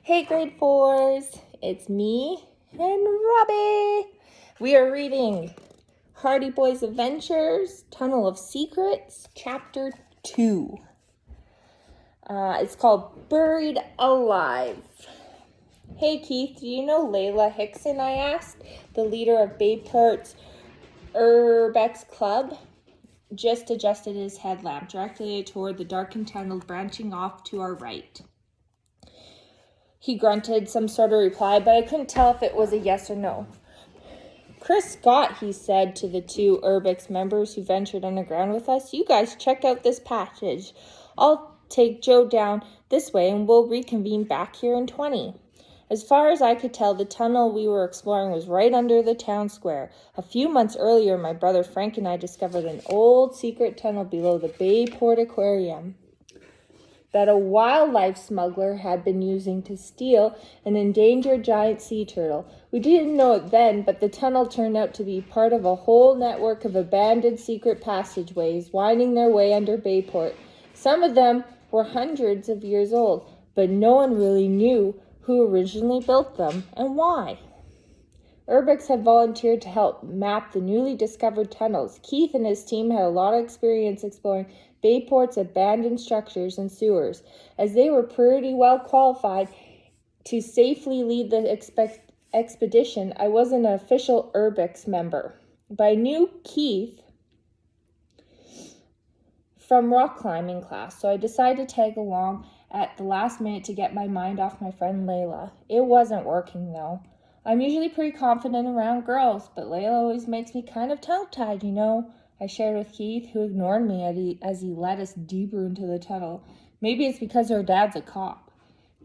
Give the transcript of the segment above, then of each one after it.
Hey grade 4s, it's me and Robbie. We are reading Hardy Boys Adventures, Tunnel of Secrets, Chapter 2. It's called Buried Alive. Hey Keith, do you know Layla Hickson, I asked, the leader of Bayport's Urbex Club? Just adjusted his headlamp directly toward the darkened tunnel branching off to our right. He grunted some sort of reply, but I couldn't tell if it was a yes or no. Chris Scott, he said to the two Urbex members who ventured underground with us, you guys check out this passage. I'll take Joe down this way and we'll reconvene back here in 20. As far as I could tell, the tunnel we were exploring was right under the town square. A few months earlier, my brother Frank and I discovered an old secret tunnel below the Bayport Aquarium that a wildlife smuggler had been using to steal an endangered giant sea turtle. We didn't know it then, but the tunnel turned out to be part of a whole network of abandoned secret passageways winding their way under Bayport. Some of them were hundreds of years old, but no one really knew who originally built them and why. Urbex had volunteered to help map the newly discovered tunnels. Keith and his team had a lot of experience exploring Bayport's abandoned structures and sewers, as they were pretty well qualified to safely lead the expedition. I was an official Urbex member, but I knew Keith from rock climbing class, so I decided to tag along at the last minute to get my mind off my friend Layla. It wasn't working, though. I'm usually pretty confident around girls, but Layla always makes me kind of tongue-tied, you know, I shared with Keith, who ignored me as he led us deeper into the tunnel. Maybe it's because her dad's a cop.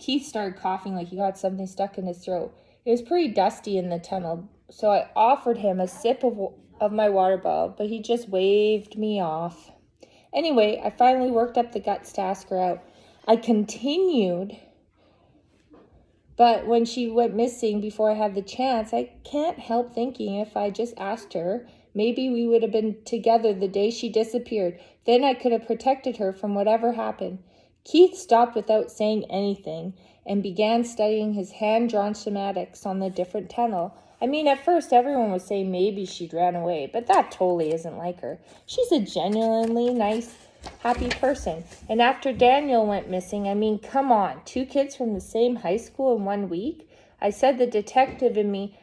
Keith started coughing like he got something stuck in his throat. It was pretty dusty in the tunnel, so I offered him a sip of my water bottle, but he just waved me off. Anyway, I finally worked up the guts to ask her out. I continued, but when she went missing before I had the chance, I can't help thinking if I just asked her, maybe we would have been together the day she disappeared. Then I could have protected her from whatever happened. Keith stopped without saying anything and began studying his hand-drawn schematics on the different tunnel. I mean, at first everyone was saying maybe she'd ran away, but that totally isn't like her. She's a genuinely nice, happy person. And after Daniel went missing, I mean, come on, 2 kids from the same high school in 1 week? I said the detective in me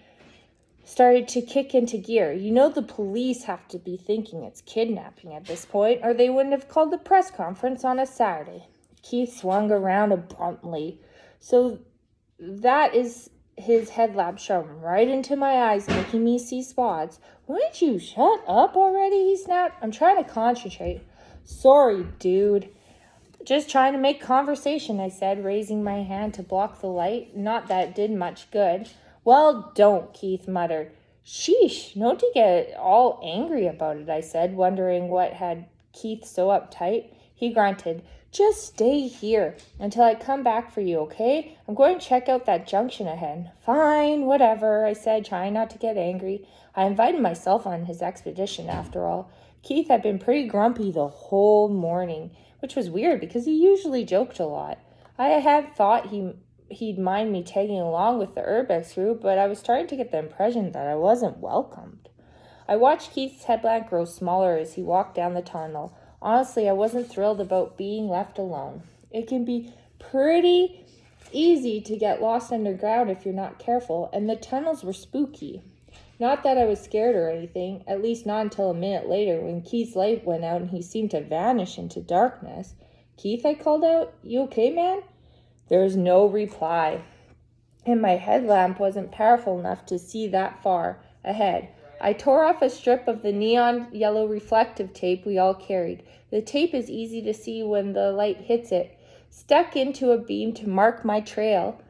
started to kick into gear. You know, the police have to be thinking it's kidnapping at this point, or they wouldn't have called a press conference on a Saturday. Keith swung around abruptly. So that is his headlamp shone right into my eyes, making me see spots. Wouldn't you shut up already? He snapped. I'm trying to concentrate. Sorry, dude. Just trying to make conversation, I said, raising my hand to block the light. Not that it did much good. Well, don't, Keith muttered. Sheesh, don't you get all angry about it, I said, wondering what had Keith so uptight. He grunted. Just stay here until I come back for you, okay? I'm going to check out that junction ahead. Fine, whatever, I said, trying not to get angry. I invited myself on his expedition, after all. Keith had been pretty grumpy the whole morning, which was weird because he usually joked a lot. I had thought he'd mind me tagging along with the Urbex group, but I was starting to get the impression that I wasn't welcomed. I watched Keith's headlamp grow smaller as he walked down the tunnel. Honestly, I wasn't thrilled about being left alone. It can be pretty easy to get lost underground if you're not careful, and the tunnels were spooky. Not that I was scared or anything, at least not until a minute later when Keith's light went out and he seemed to vanish into darkness. Keith, I called out, you okay, man? There was no reply, and my headlamp wasn't powerful enough to see that far ahead. I tore off a strip of the neon yellow reflective tape we all carried. The tape is easy to see when the light hits it. Stuck into a beam to mark my trail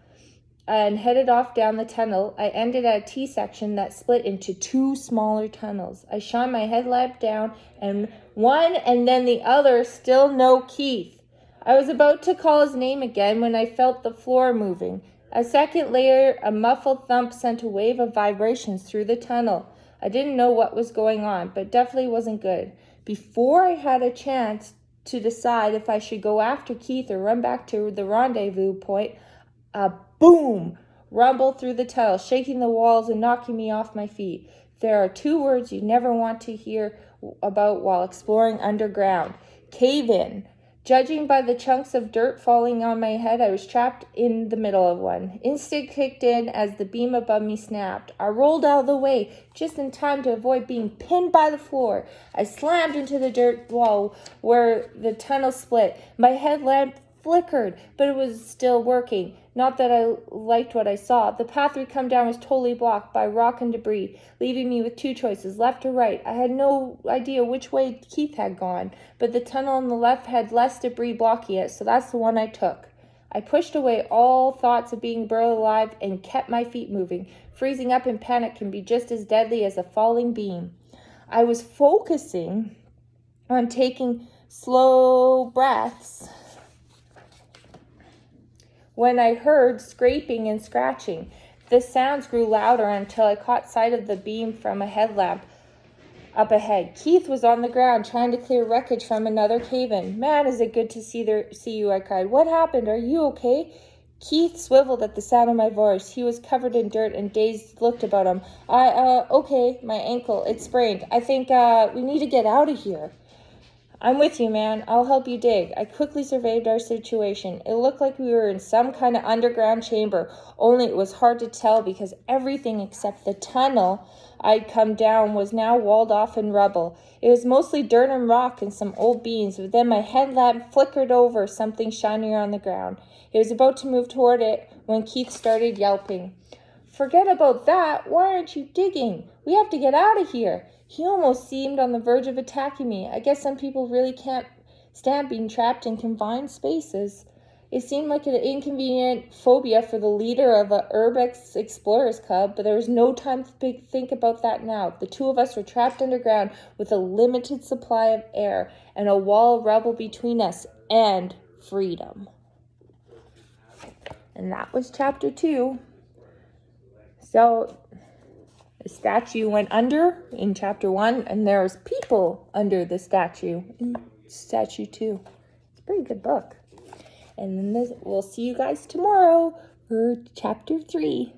and headed off down the tunnel. I ended at a T-section that split into 2 smaller tunnels. I shone my headlamp down, and one and then the other, still no Keith. I was about to call his name again when I felt the floor moving. A second later, a muffled thump sent a wave of vibrations through the tunnel. I didn't know what was going on, but definitely wasn't good. Before I had a chance to decide if I should go after Keith or run back to the rendezvous point, A boom rumbled through the tunnel, shaking the walls and knocking me off my feet. There are 2 words you never want to hear about while exploring underground. Cave-in. Judging by the chunks of dirt falling on my head, I was trapped in the middle of one. Instinct kicked in as the beam above me snapped. I rolled out of the way, just in time to avoid being pinned by the floor. I slammed into the dirt wall where the tunnel split. My headlamp flickered, but it was still working. Not that I liked what I saw. The path we'd come down was totally blocked by rock and debris, leaving me with 2 choices, left or right. I had no idea which way Keith had gone, but the tunnel on the left had less debris blocking it, so that's the one I took. I pushed away all thoughts of being buried alive and kept my feet moving. Freezing up in panic can be just as deadly as a falling beam. I was focusing on taking slow breaths when I heard scraping and scratching. The sounds grew louder until I caught sight of the beam from a headlamp up ahead. Keith was on the ground trying to clear wreckage from another cave-in. Man, is it good to see you, I cried. What happened? Are you okay? Keith swiveled at the sound of my voice. He was covered in dirt and dazed looked about him. Okay, my ankle, it's sprained. I think, we need to get out of here. I'm with you, man. I'll help you dig. I quickly surveyed our situation. It looked like we were in some kind of underground chamber, only it was hard to tell because everything except the tunnel I'd come down was now walled off in rubble. It was mostly dirt and rock and some old beams, but then my headlamp flickered over something shinier on the ground. It was about to move toward it when Keith started yelping. Forget about that. Why aren't you digging? We have to get out of here. He almost seemed on the verge of attacking me. I guess some people really can't stand being trapped in confined spaces. It seemed like an inconvenient phobia for the leader of a Urbex Explorers Club, but there was no time to think about that now. The 2 of us were trapped underground with a limited supply of air and a wall of rubble between us and freedom. And that was chapter 2. So the statue went under in chapter 1, and there's people under the statue in statue 2. It's a pretty good book. And then we'll see you guys tomorrow for chapter 3.